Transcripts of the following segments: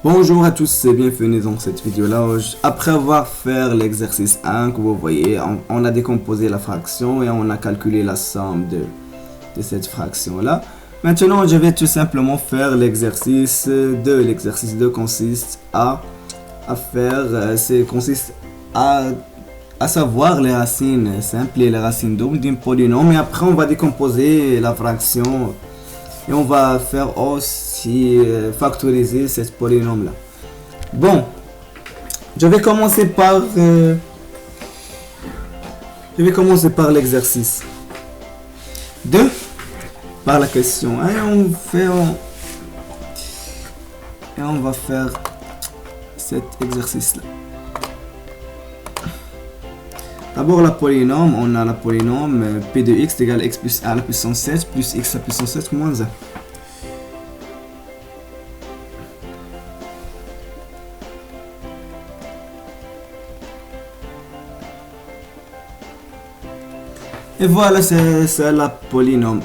Bonjour à tous et bienvenue dans cette vidéo là. Après avoir fait l'exercice 1 que vous voyez, on a décomposé la fraction et on a calculé la somme de cette fraction là. Maintenant je vais tout simplement faire l'exercice 2. L'exercice 2 consiste à savoir les racines simples et les racines doubles d'un polynôme, et après on va décomposer la fraction et on va faire aussi factoriser ce polynôme là. Bon, je vais commencer par l'exercice 2, par la question 1, et on va faire cet exercice là. D'abord la polynôme, on a la polynôme p de x égale x plus 1 à la puissance 7 plus x à la puissance 7 moins 1. Et voilà, c'est la polynôme.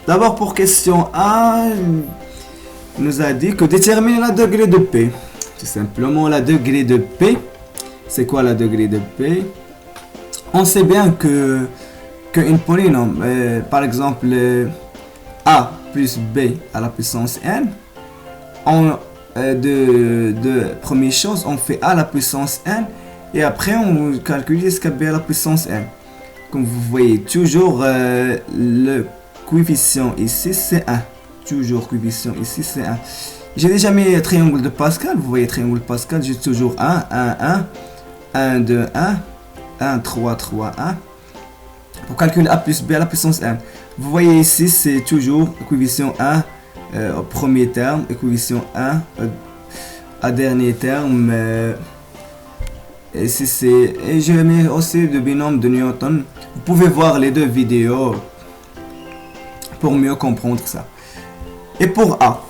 D'abord pour question A, il nous a dit que déterminer la degré de P. Tout simplement la degré de P. C'est quoi la degré de P? On sait bien que une polynôme, par exemple A plus B à la puissance n, de première chose, on fait A à la puissance n et après on calcule jusqu'à B à la puissance n. Comme vous voyez, toujours le coefficient ici c'est 1. Toujours coefficient ici c'est 1. J'ai déjà mis triangle de Pascal. Vous voyez triangle de Pascal, j'ai toujours 1, 1, 1, 1, 2, 1, 1, 3, 3, 1. Pour calculer A plus B à la puissance n. Vous voyez ici c'est toujours coefficient 1 au premier terme et coefficient 1 à dernier terme. Et je mets aussi le binôme de Newton. Vous pouvez voir les deux vidéos pour mieux comprendre ça. Et pour A,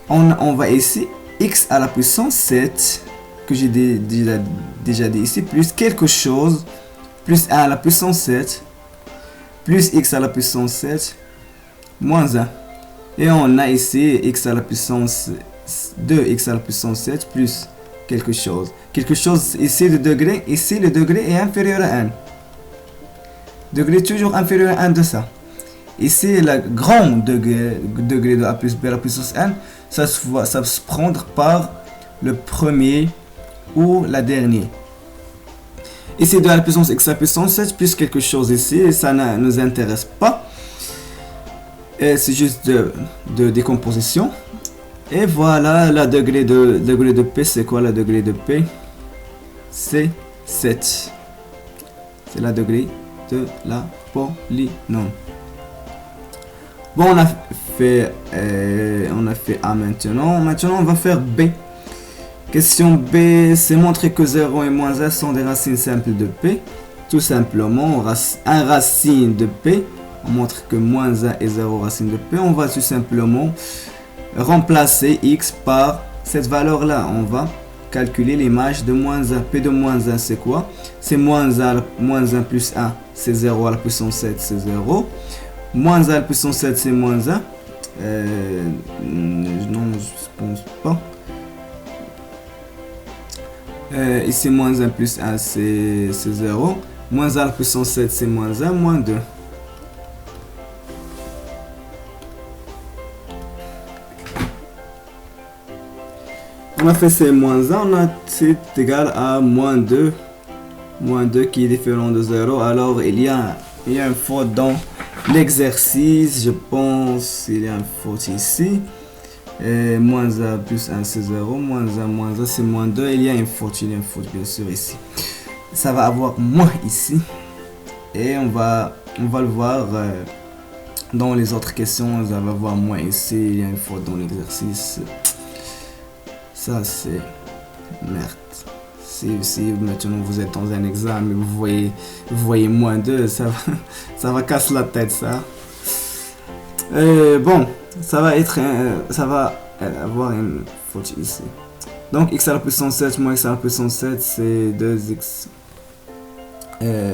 on va ici x à la puissance 7 que j'ai déjà dit ici, plus quelque chose, plus 1 à la puissance 7, plus x à la puissance 7, moins 1. Et on a ici x à la puissance 2x à la puissance 7, plus quelque chose. Quelque chose ici le degré, ici le degré est inférieur à 1. Degré toujours inférieur à 1 de ça. Ici le grand degré de A plus B à la puissance n, ça va se prendre par le premier ou la dernière. Ici 2 à la puissance x à la puissance 7 plus quelque chose ici, et ça ne nous intéresse pas. C'est juste de décomposition. Et voilà la degré de P. C'est quoi la degré de P? C'est 7. C'est la degré de la polynôme. Bon, on a fait A maintenant. Maintenant on va faire B. Question B, c'est montrer que 0 et moins 1 sont des racines simples de P. Tout simplement, un racine de P, on montre que moins 1 et 0 racine de P. On va tout simplement remplacer x par cette valeur là. On va calculer l'image de moins 1. P de moins 1 c'est quoi? C'est moins 1 plus 1, c'est 0 à la puissance 7, c'est 0. Moins 1 à la puissance 7 c'est moins 1. Non, je pense pas. Ici moins 1 plus 1 c'est 0. Moins 1 à la puissance 7 c'est moins 1, moins 2. On a fait c'est moins 1, on a c'est égal à moins 2 qui est différent de 0. Alors il y a une faute dans l'exercice, je pense. Il y a une faute ici. Moins 1 plus 1 c'est 0, moins 1 c'est moins 2. Il y a une faute bien sûr ici. Ça va avoir moins ici. Et on va le voir dans les autres questions. Ça va avoir moins ici. Il y a une faute dans l'exercice. Ça c'est merde. Si maintenant vous êtes dans un examen et vous voyez moins 2, ça va casser la tête ça. Bon, ça va avoir une faute ici. Donc x à la puissance 7 moins x à la puissance 7 c'est 2x.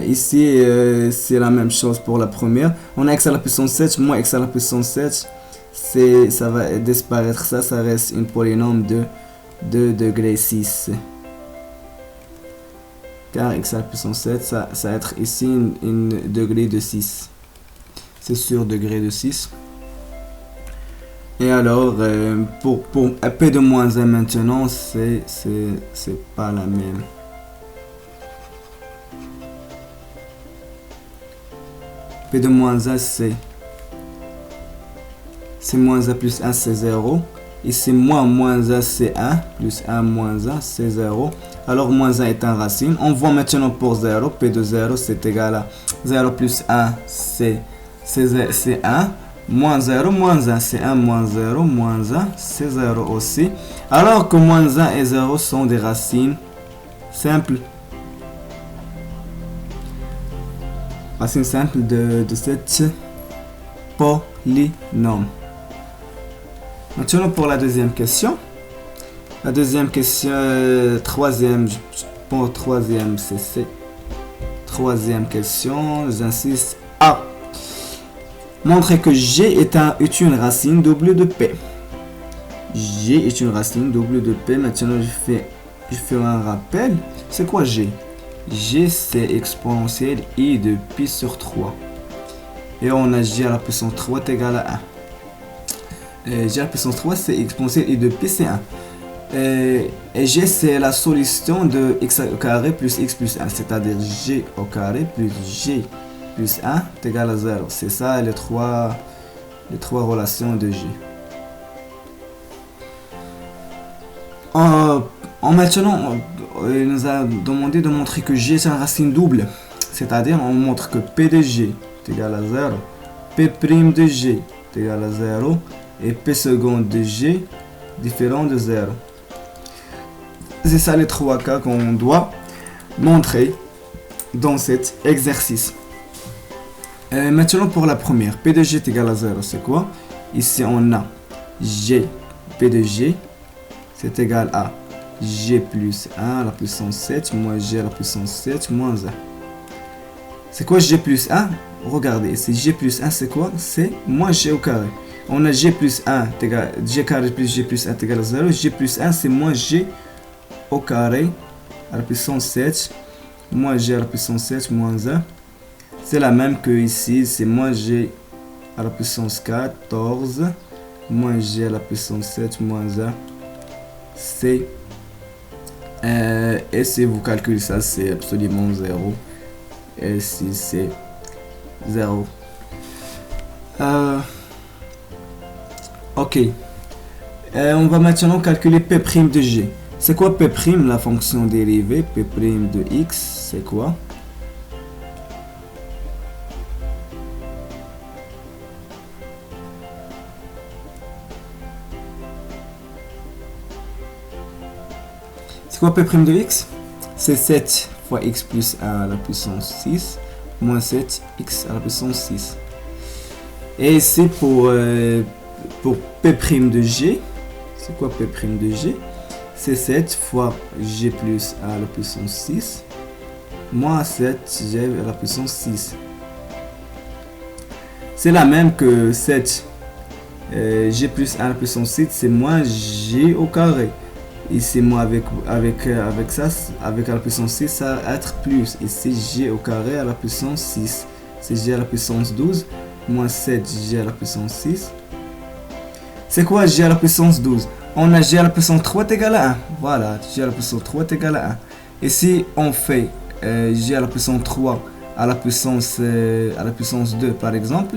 Ici c'est la même chose pour la première. On a x à la puissance 7 moins x à la puissance 7. Ça va disparaître, ça reste une polynôme de 2 degré 6. Car x à la puissance 7, ça va être ici une degré de 6. C'est sur degré de 6. Et alors, pour p de moins 1 maintenant, c'est pas la même. P de moins 1, c'est moins 1 plus 1, c'est 0. Ici, moins 1, c'est 1. Plus 1, moins 1, c'est 0. Alors, moins 1 est en racine. On voit maintenant pour 0. P de 0, c'est égal à 0 plus 1, c'est 1. Moins 0, moins 1, c'est 1, moins 0, moins 1, c'est 0 aussi. Alors que moins 1 et 0 sont des racines simples. Racines simples de cette polynôme. Maintenant pour la deuxième question. La deuxième question, troisième, pour troisième, c'est troisième question, j'insiste A. Montrer que G est une racine double de P. G est une racine double de P. Maintenant, je fais un rappel. C'est quoi G? G, c'est exponentielle I de pi sur 3. Et on a G à la puissance 3 est égal à 1. G à la puissance 3, c'est exponentielle I de pi, c'est 1. Et G, c'est la solution de x au carré plus x plus 1. C'est-à-dire G au carré plus G plus 1 est égal à 0. C'est ça les trois relations de G. Maintenant, il nous a demandé de montrer que G est une racine double. C'est-à-dire, on montre que P de G est égal à 0, P' de G est égal à 0 et P seconde de G différent de 0. C'est ça les trois cas qu'on doit montrer dans cet exercice. Maintenant pour la première, P de G est égal à 0, c'est quoi? Ici on a G, P de G, c'est égal à G plus 1 à la puissance 7, moins G à la puissance 7, moins 1. C'est quoi G plus 1? Regardez, c'est G plus 1, c'est quoi? C'est moins G au carré. On a G plus 1, G carré plus G plus 1 est égal à 0. G plus 1, c'est moins G au carré à la puissance 7, moins G à la puissance 7, moins 1. C'est la même que ici, c'est moins G à la puissance 14, moins G à la puissance 7, moins 1. C'est... et si vous calculez ça, c'est absolument 0. Et si c'est 0. Ok. On va maintenant calculer P' de G. C'est quoi P', la fonction dérivée? P' de x, c'est quoi? C'est quoi P' de x? C'est 7 fois x plus 1 à la puissance 6, moins 7x à la puissance 6. Et c'est pour P' de g. C'est quoi P' de g? C'est 7 fois g plus 1 à la puissance 6, moins 7g à la puissance 6. C'est la même que 7 g plus 1 à la puissance 6, c'est moins g au carré. Ici, moi, avec ça, avec la puissance 6, ça va être plus. Ici, g au carré à la puissance 6. C'est g à la puissance 12, moins 7g à la puissance 6. C'est quoi g à la puissance 12? On a g à la puissance 3 est égal à 1. Voilà, g à la puissance 3 est égal à 1. Et si on fait g à la puissance 3 à la puissance 2, par exemple,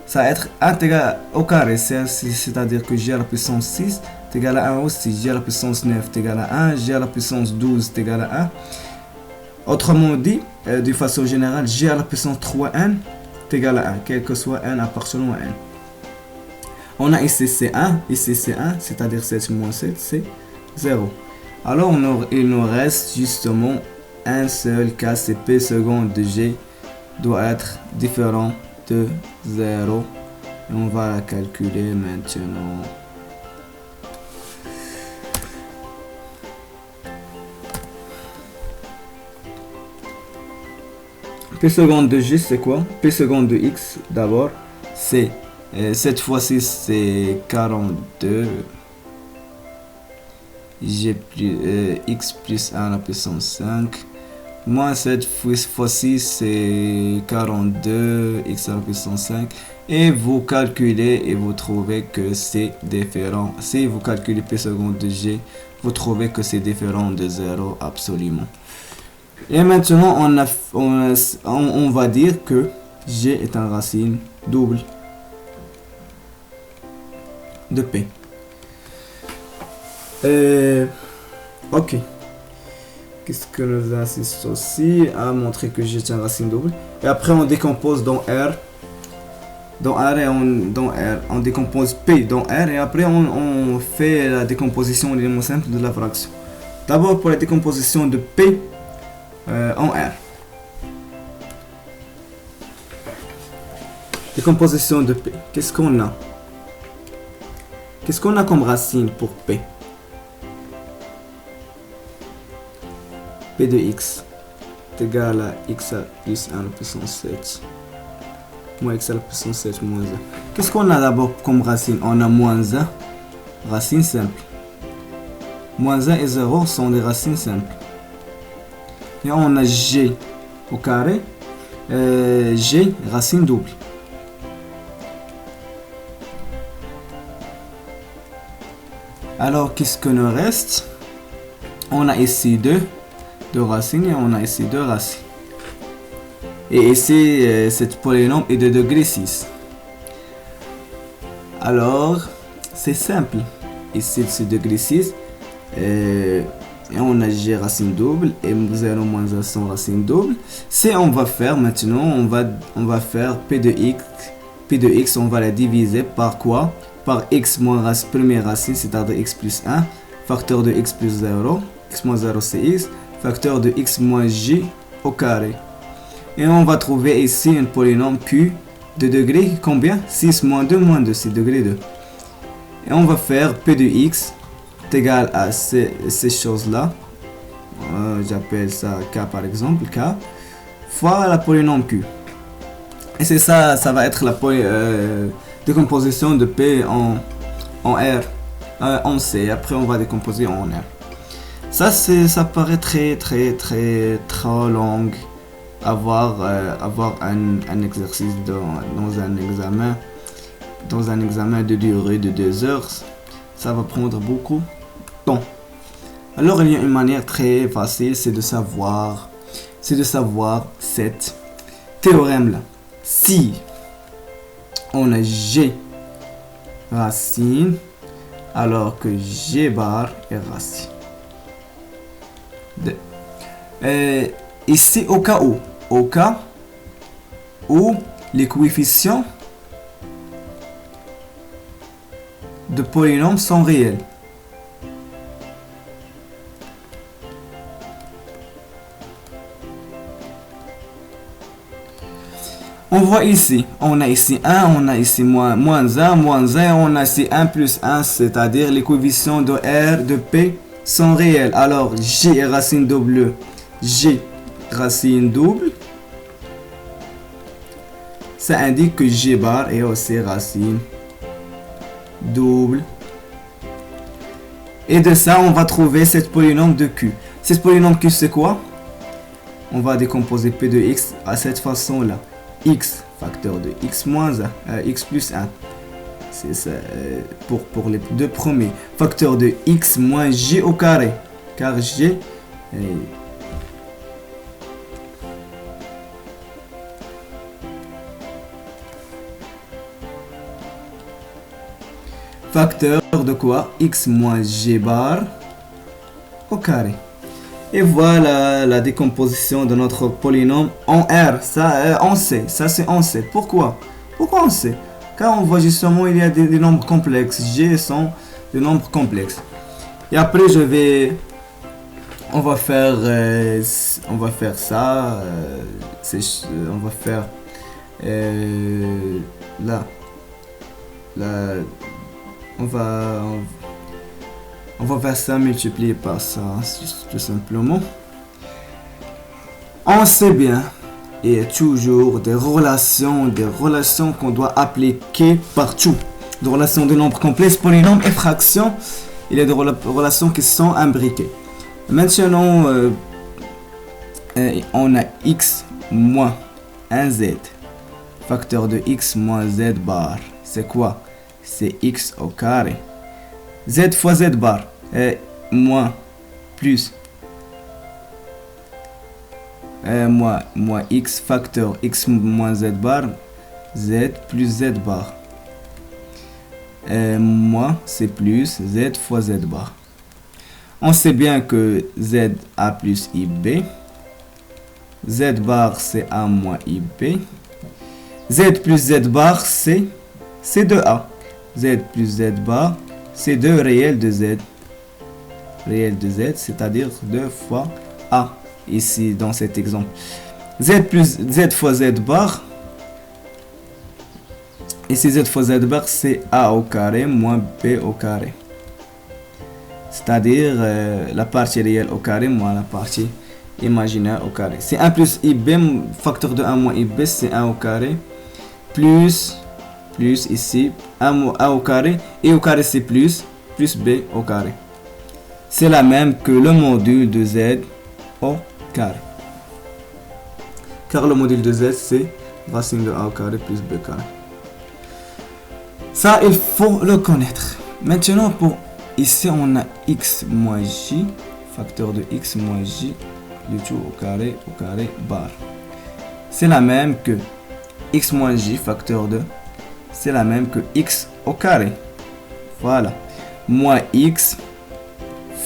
ça va être 1 égal au carré. C'est-à-dire que g à la puissance 6 est égal à 1 aussi. G à la puissance 9 est égal à 1. G à la puissance 12 est égal à 1. Autrement dit, de façon générale, g à la puissance 3n est égal à 1. Quel que soit n appartenant à n. On a ici C1, ici C1, c'est-à-dire 7 moins 7, c'est 0. Alors il nous reste justement un seul cas, c'est P seconde de G doit être différent de 0. Et on va la calculer maintenant. P seconde de G, c'est quoi? P seconde de X, d'abord, c'est 7 fois 6, c'est 42. x plus 1 à la puissance 5. Moins cette fois-ci, c'est 42 x à la puissance 5. Et vous calculez et vous trouvez que c'est différent. Si vous calculez p seconde de g, vous trouvez que c'est différent de 0 absolument. Et maintenant, on va dire que g est une racine double de p. Ok. Qu'est-ce que nous insistons aussi à montrer que g est une racine double. Et après, on décompose dans R. Dans R et on décompose P dans R et après on fait la décomposition en éléments simples de la fraction. D'abord pour la décomposition de P en R. Décomposition de P. Qu'est-ce qu'on a? Qu'est-ce qu'on a comme racine pour P? P de x est égal à x à plus 1 à la puissance 7. Moins x à la puissance 7 moins 1. Qu'est-ce qu'on a d'abord comme racine? On a moins 1, racine simple. Moins 1 et 0 sont des racines simples. Et on a g au carré, g, racine double. Alors, qu'est-ce que nous reste? On a ici deux racines et on a ici deux racines. Et ici, cette polynôme est de degré 6. Alors, c'est simple. Ici, c'est degré 6. Et on a g racine double. Et 0 moins 1 sont racine double. Si on va faire maintenant, on va faire p de x. P de x, on va la diviser par quoi? Par x moins première racine, c'est-à-dire x plus 1. Facteur de x plus 0. X moins 0, c'est x. Facteur de x moins j au carré. Et on va trouver ici un polynôme q de degré combien? 6 moins 2, c'est degré 2. Et on va faire p de x est égal à ces choses-là. J'appelle ça k par exemple, k, fois la polynôme q. Et c'est ça, ça va être la décomposition de p en r, en c. Après on va décomposer en r. Ça paraît très long. Avoir un exercice dans un examen de durée de 2 heures, ça va prendre beaucoup de temps. Alors il y a une manière très facile, c'est de savoir cet théorème là. Si on a g racine, alors que g bar est racine de ici au cas où les coefficients de polynômes sont réels. On voit ici, on a ici 1, on a ici moins 1, on a ici 1 plus 1, c'est-à-dire les coefficients de R, de P sont réels. Alors, G est racine double, G racine double, ça indique que G bar est aussi racine double. Et de ça, on va trouver cette polynôme de Q. Cette polynôme Q, c'est quoi? On va décomposer P de X à cette façon-là. X, facteur de X moins 1, X plus 1. C'est ça, pour les deux premiers. Facteur de X moins G au carré. Car G est... facteur de quoi? X moins G bar au carré. Et voilà la décomposition de notre polynôme en R. Ça, on sait. Ça, c'est on sait. Pourquoi? Pourquoi on sait? Car on voit justement il y a des nombres complexes. G sont des nombres complexes. Et après, on va faire ça. On va faire on va faire ça multiplié par ça, tout simplement. On sait bien, il y a toujours des relations qu'on doit appliquer partout. Des relations de nombres complexes, polynômes et fractions. il y a des relations qui sont imbriquées. Maintenant, on a x moins 1z. Facteur de x moins z bar. C'est quoi? C'est x au carré. Z fois z bar. Moins plus moins x facteur x moins z bar. Z plus z bar. Moins c'est plus z fois z bar. On sait bien que z a plus ib. Z bar c'est a moins ib. Z plus z bar c'est 2a. Z plus z bar c'est 2 réel de z. Réel de z, c'est-à-dire 2 fois a. Ici dans cet exemple. Z plus z fois z bar. Ici z fois z bar c'est a au carré moins b au carré. C'est-à-dire la partie réelle au carré moins la partie imaginaire au carré. C'est 1 plus ib, facteur de 1 moins ib, c'est 1 au carré. Plus ici, a au carré. Et au carré c'est plus b au carré. C'est la même que le module de z au carré. Car le module de z c'est racine de a au carré plus b carré. Ça, il faut le connaître. Maintenant, pour ici, on a x moins j, facteur de x moins j, le tout au carré, bar. C'est la même que x moins j, facteur de, c'est la même que x au carré. Voilà. Moins x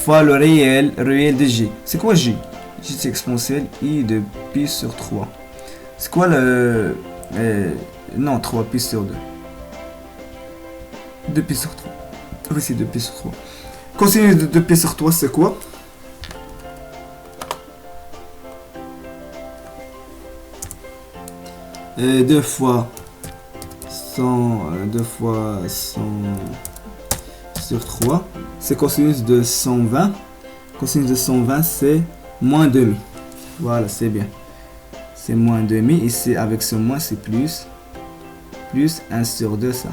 fois le réel de j. C'est quoi j? J c'est exponentielle i de pi sur 3. C'est quoi le... non, 3 pi sur 2. 2 pi sur 3. Oui, c'est 2 pi sur 3. Cosinus de 2 pi sur 3, c'est quoi? Deux fois 100 sur 3. C'est cosinus de 120. Cosinus de 120, c'est moins demi. Voilà, c'est bien. C'est moins demi. Ici, avec ce moins, c'est plus 1 sur 2, ça.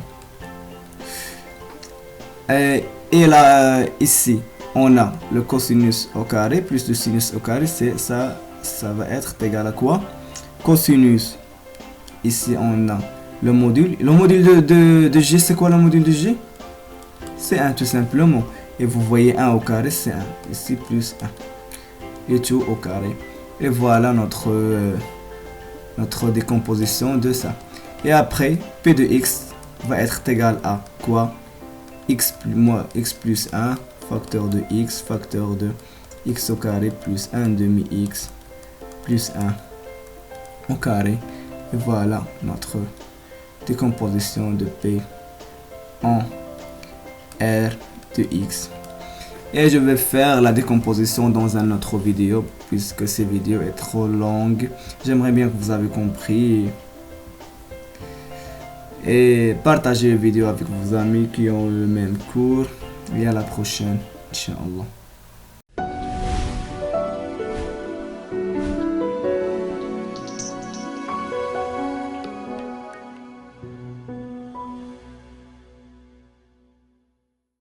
Et là, ici, on a le cosinus au carré plus le sinus au carré. C'est ça, ça va être égal à quoi? Cosinus. Ici, on a le module. Le module de G, c'est quoi le module de G? C'est 1 tout simplement. Et vous voyez 1 au carré, c'est 1. Ici, plus 1. Et tout au carré. Et voilà notre décomposition de ça. Et après, P de x va être égal à quoi? X plus 1, facteur de x, facteur de x au carré plus 1 demi x plus 1 au carré. Et voilà notre décomposition de P en R de x. Et je vais faire la décomposition dans un autre vidéo puisque cette vidéo est trop longue. J'aimerais bien que vous avez compris. Et partagez la vidéo avec vos amis qui ont le même cours. Et à la prochaine, Inch'Allah.